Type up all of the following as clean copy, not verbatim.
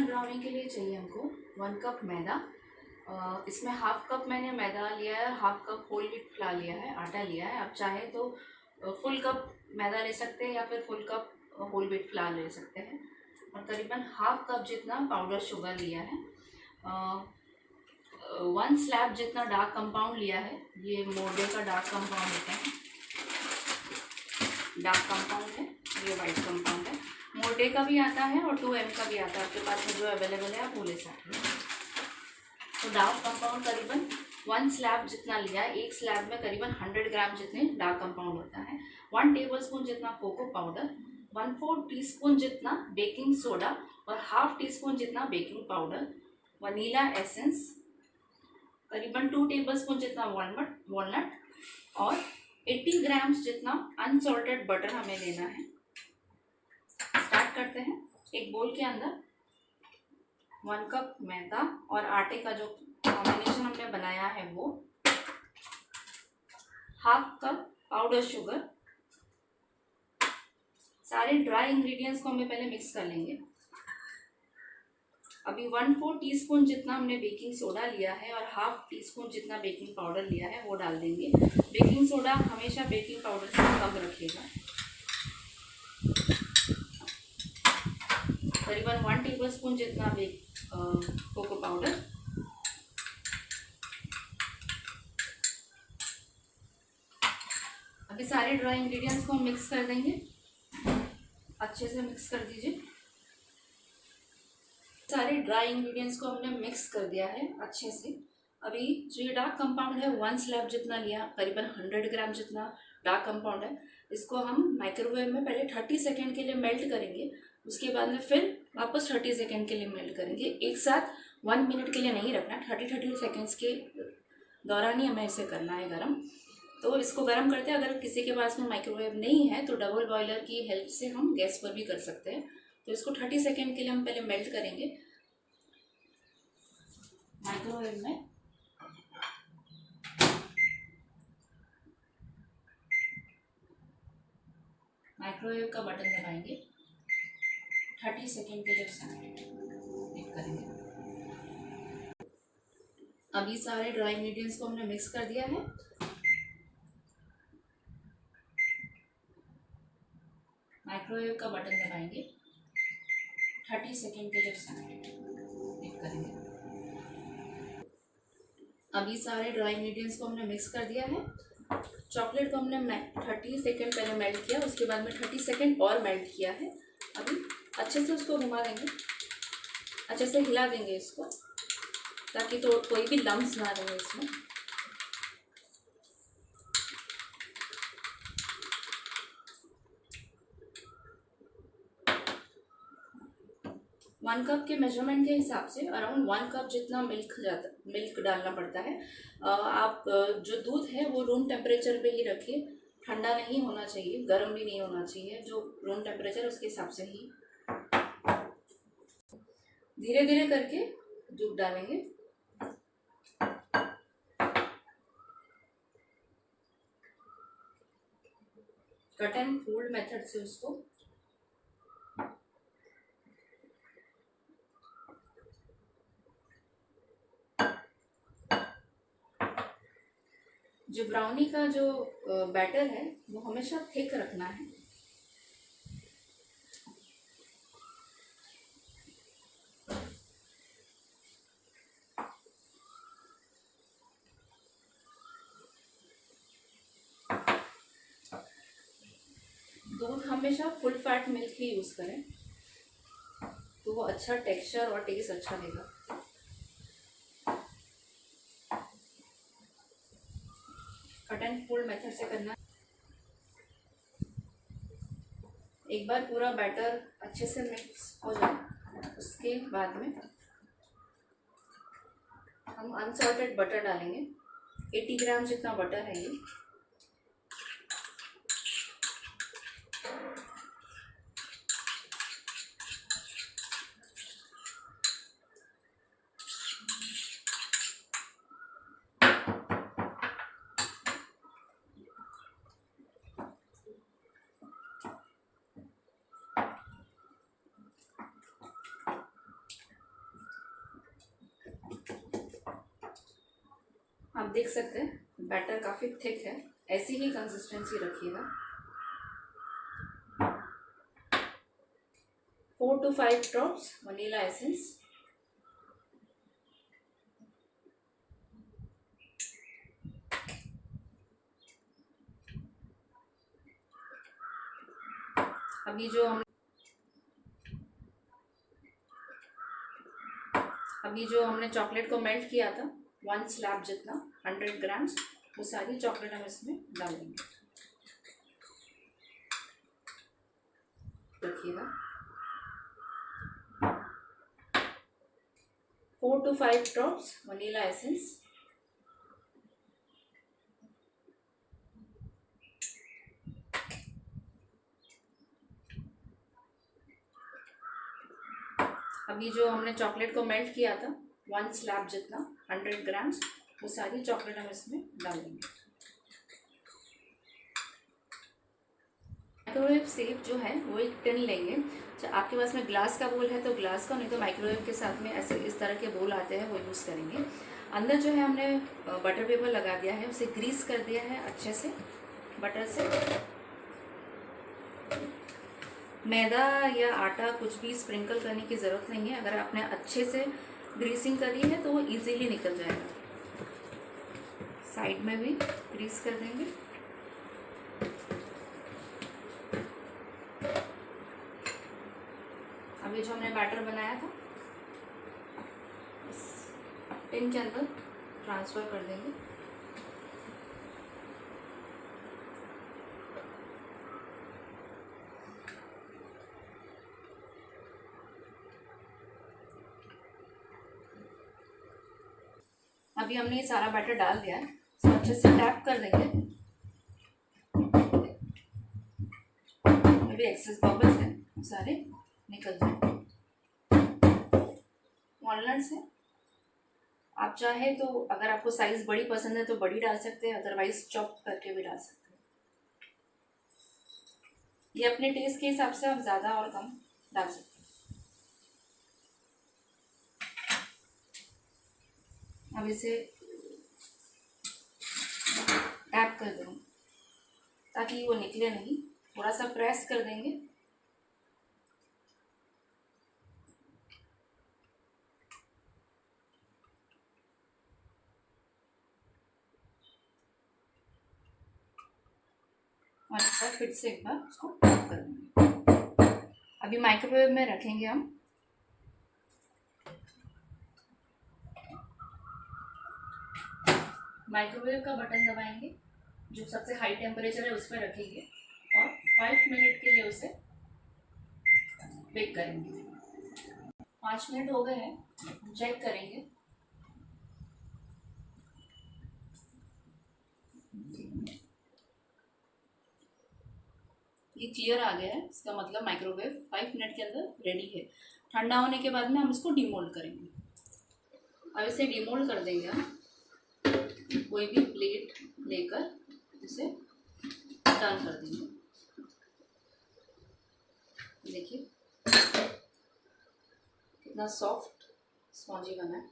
Brownie के लिए चाहिए हमको 1 कप मैदा। इसमें हाफ कप मैंने मैदा लिया है, half cup whole wheat flour लिया है, आटा लिया है। आप चाहे तो फुल कप मैदा ले सकते हैं या फिर full cup whole wheat flour ले सकते हैं। और करीबन हाफ कप जितना पाउडर शुगर लिया है। 1 स्लैब जितना डार्क कंपाउंड लिया है। ये मोर्डे का डार्क कंपाउंड होता है, डार्क कंपाउंड है, ये वाइट कंपाउंड है। मोर्टे का भी आता है और 2M का भी आता है, आपके पास में जो अवेलेबल है आप वो ले सकते हैं। तो डार्क कंपाउंड करीबन 1 स्लैब जितना लिया है। एक स्लैब में करीबन 100 ग्राम जितने डार्क कंपाउंड होता है। 1 टेबलस्पून जितना कोको पाउडर, 1/4 टीस्पून जितना बेकिंग सोडा और हाफ टीस्पून जितना बेकिंग पाउडर, वनीला एसेंस, करीबन 2 टेबलस्पून जितना वॉलनट और 80 ग्राम्स जितना अनसॉल्टेड बटर हमें लेना है। स्टार्ट करते हैं। एक बोल के अंदर 1 कप मैदा और आटे का जो कॉम्बिनेशन हमने बनाया है वो, हाफ कप पाउडर शुगर, सारे ड्राई इंग्रेडिएंट्स को हमें पहले मिक्स कर लेंगे। अभी 1/4 टीस्पून जितना हमने बेकिंग सोडा लिया है और हाफ टीस्पून जितना बेकिंग पाउडर लिया है वो डाल देंगे। बेकिंग सोडा हमेशा बेकिंग पाउडर से कम रखिएगा। करीबन 1 टेबलस्पून जितना कोको पाउडर, अभी सारे ड्राई इंग्रेडिएंट्स को हम मिक्स कर देंगे। अच्छे से मिक्स कर दीजिए। सारे ड्राई इंग्रेडिएंट्स को हमने मिक्स कर दिया है अच्छे से। अभी जो ये डार्क कंपाउंड है 1 स्लैब जितना लिया, करीबन 100 ग्राम जितना डार्क कंपाउंड है। इसको हम माइक्रोवेव में पहले 30 सेकेंड के लिए मेल्ट करेंगे। उसके बाद में फिर वापस 30 सेकेंड के लिए मेल्ट करेंगे। एक साथ 1 मिनट के लिए नहीं रखना, 30 सेकेंड्स के दौरान ही हमें इसे करना है गर्म। तो इसको गर्म करते हैं। अगर किसी के पास में माइक्रोवेव नहीं है तो डबल बॉयलर की हेल्प से हम गैस पर भी कर सकते हैं। तो इसको 30 सेकेंड के लिए हम पहले मेल्ट करेंगे माइक्रोवेव में। माइक्रोवेव का बटन दबाएंगे, 30 सेकेंड के लिए उसे वेट करेंगे। अभी सारे ड्राई इंग्रेडिएंट्स को हमने मिक्स कर दिया है। माइक्रोवेव का बटन दबाएंगे, 30 सेकेंड के लिए उसे वेट करेंगे। अभी सारे ड्राई इंग्रेडिएंट्स को हमने मिक्स कर दिया है। चॉकलेट को हमने 30 सेकेंड पहले मेल्ट किया, उसके बाद में 30 सेकेंड और मेल्ट किया है। अभी अच्छे से उसको घुमा देंगे, अच्छे से हिला देंगे इसको, ताकि तो कोई भी लम्स ना रहे इसमें। वन कप के मेजरमेंट के हिसाब से अराउंड 1 कप जितना मिल्क डालना पड़ता है। आप जो दूध है वो रूम टेम्परेचर पे ही रखिए, ठंडा नहीं होना चाहिए, गर्म भी नहीं होना चाहिए। जो रूम टेम्परेचर उसके हिसाब से ही धीरे धीरे करके दूध डालेंगे। कट एंड फोल्ड मेथड से उसको जो ब्राउनी का जो बैटर है वो हमेशा थिक रखना है। दूध हमेशा फुल फैट मिल्क ही यूज़ करें, तो वो अच्छा टेक्सचर और टेस्ट अच्छा देगा। कट एंड फोल्ड मेथड से करना। एक बार पूरा बैटर अच्छे से मिक्स हो जाए उसके बाद में हम अनसॉल्टेड बटर डालेंगे। 80 ग्राम जितना बटर है ये। आप देख सकते हैं बैटर काफ़ी थिक है, ऐसी ही कंसिस्टेंसी रखिएगा। 4 to 5 ड्रॉप्स वनीला एसेंस। अभी जो हमने चॉकलेट को मेल्ट किया था 1 स्लैब जितना 100 ग्राम्स, वो सारी चॉकलेट हम इसमें डाल देंगे। रखिएगा 4 to 5 ड्रॉप्स वनीला एसेंस। अभी जो हमने चॉकलेट को मेल्ट किया था 1 स्लैब जितना 100 ग्राम्स, वो सारी चॉकलेट हम इसमें डाल देंगे। माइक्रोवेव सेफ जो है वो एक टिन लेंगे। आपके पास में ग्लास का बोल है तो ग्लास का, नहीं तो माइक्रोवेव के साथ में ऐसे इस तरह के बोल आते हैं वो यूज़ करेंगे। अंदर जो है हमने बटर पेपर लगा दिया है, उसे ग्रीस कर दिया है अच्छे से बटर से। मैदा या आटा कुछ भी स्प्रिंकल करने की ज़रूरत नहीं है, अगर आपने अच्छे से ग्रीसिंग करी है तो वो इजीली निकल जाएगा। साइड में भी ग्रीस कर देंगे। अभी जो हमने बैटर बनाया था इस टिन के अंदर ट्रांसफ़र कर देंगे। अभी हमने ये सारा बैटर डाल दिया है, तो अच्छे से टैप कर देंगे। अभी एक्सेस बबल्स हैं सारे निकल जाए। वॉलनट्स है, आप चाहे तो अगर आपको साइज बड़ी पसंद है तो बड़ी डाल सकते हैं, अदरवाइज चॉप करके भी डाल सकते हैं। ये अपने टेस्ट के हिसाब से आप ज़्यादा और कम डाल सकते हैं। अब इसे टैप कर देंगे ताकि वो निकले नहीं, थोड़ा सा प्रेस कर देंगे। और एक बार फिर से एक बार उसको टैप कर देंगे। अभी माइक्रोवेव में रखेंगे हम। माइक्रोवेव का बटन दबाएंगे, जो सबसे हाई टेम्परेचर है उस पर रखेंगे और 5 मिनट के लिए उसे बेक करेंगे। 5 मिनट हो गए हैं, चेक करेंगे। ये क्लियर आ गया है, इसका मतलब माइक्रोवेव 5 मिनट के अंदर रेडी है। ठंडा होने के बाद में हम इसको डीमोल्ड करेंगे। अब इसे डीमोल्ड कर देंगे हम। कोई भी प्लेट लेकर इसे टर्न कर देंगे। देखिए कितना सॉफ्ट स्पॉन्जी बना है।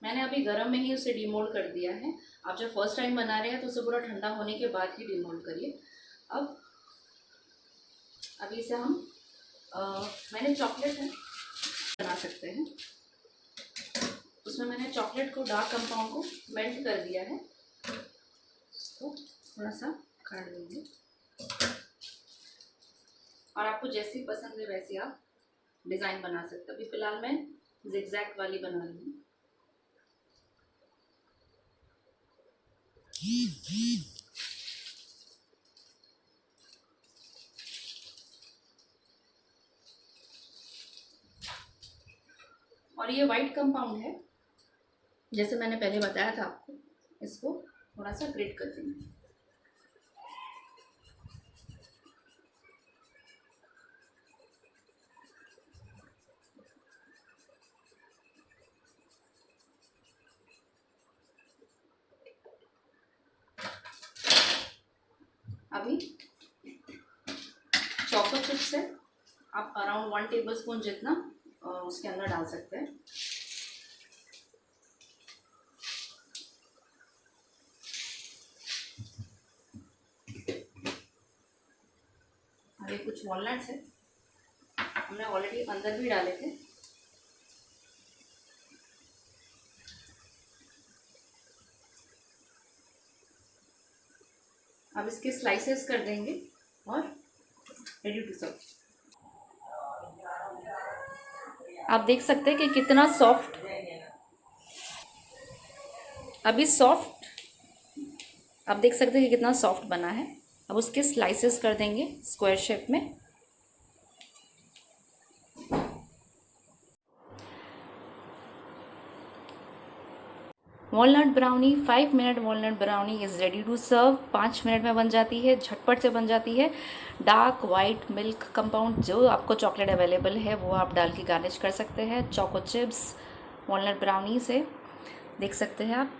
मैंने अभी गरम में ही उसे डीमोल्ड कर दिया है। आप जब फर्स्ट टाइम बना रहे हैं तो उसे पूरा ठंडा होने के बाद ही डीमोल्ड करिए। अभी इसे हम मैंने चॉकलेट है बना सकते हैं। उसमें मैंने चॉकलेट को, डार्क कंपाउंड को मेल्ट कर दिया है, तो थोड़ा सा काट देंगे। और आपको जैसी पसंद है वैसी आप डिज़ाइन बना सकते हो। अभी फ़िलहाल मैं जिगजैग वाली बना रही हूँ। और ये वाइट कंपाउंड है, जैसे मैंने पहले बताया था आपको। इसको थोड़ा सा ग्रेट कर देंगे। अभी चॉको चिप्स है, आप अराउंड 1 टेबलस्पून जितना उसके अंदर डाल सकते हैं। वॉलनट्स है, हमने ऑलरेडी अंदर भी डाले थे। अब इसके स्लाइसेस कर देंगे और रेडी टू सर्व। आप देख सकते हैं कि कितना सॉफ्ट, अभी सॉफ्ट, आप देख सकते हैं कि कितना सॉफ्ट बना है। अब उसके स्लाइसेस कर देंगे स्क्वायर शेप में। Walnut brownie, 5 minute walnut brownie is ready to serve. 5 minute में बन जाती है, झटपट से बन जाती है। डार्क वाइट मिल्क कंपाउंड, जो आपको चॉकलेट अवेलेबल है वो आप डाल के गार्निश कर सकते हैं। चोको चिप्स वॉलनट ब्राउनी से देख सकते हैं आप।